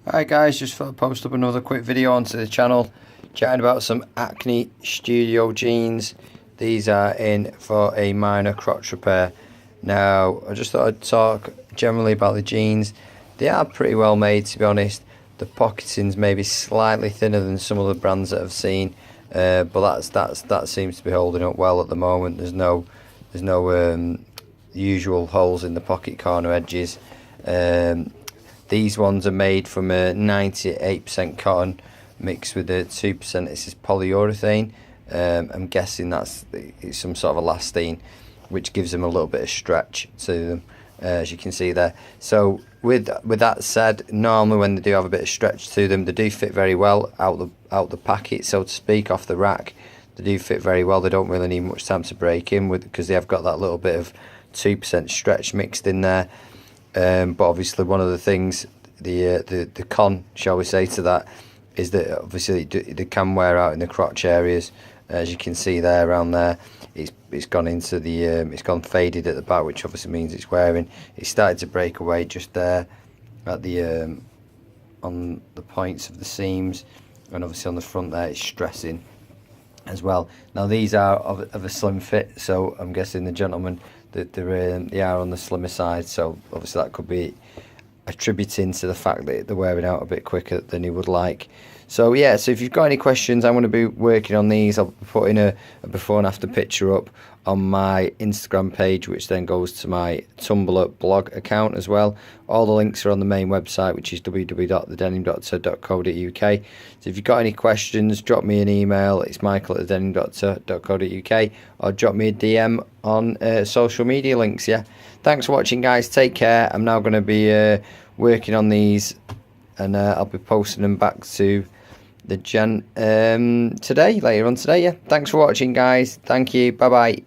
Alright guys, just thought I'd post up another quick video onto the channel chatting about some ACNE Studio jeans. These are in for a minor crotch repair. Now I just thought I'd talk generally about the jeans. They are pretty well made, to be honest. The pocketing's maybe slightly thinner than some of the brands that I've seen, but that seems to be holding up well at the moment. There's no usual holes in the pocket corner edges. These ones are made from a 98% cotton mixed with a 2% this is polyurethane. I'm guessing it's some sort of elastane, which gives them a little bit of stretch to them, as you can see there. So with that said, normally when they do have a bit of stretch to them, they do fit very well out the packet, so to speak, off the rack. They do fit very well. They don't really need much time to break in with, because they have got that little bit of 2% stretch mixed in there. But obviously one of the things, the con, shall we say, to that is that obviously they can wear out in the crotch areas. As you can see there, around there, it's gone into the it's gone faded at the back, which obviously means it's wearing. It's started to break away just there at the on the points of the seams, and obviously on the front there it's stressing as well. Now these are of a slim fit, so I'm guessing the gentlemen that they are on the slimmer side, so obviously that could be attributing to the fact that they're wearing out a bit quicker than you would like. So yeah, so if you've got any questions, I'm going to be working on these. I'll be putting a before and after picture up on my Instagram page, which then goes to my Tumblr blog account as well. All the links are on the main website, which is www.thedenimdoctor.co.uk. So if you've got any questions, drop me an email. It's michael@thedenimdoctor.co.uk, or drop me a DM on social media links. Yeah, thanks for watching guys, take care. I'm now going to be working on these, and I'll be posting them back to the gen later on today. Yeah, thanks for watching guys, thank you, bye bye.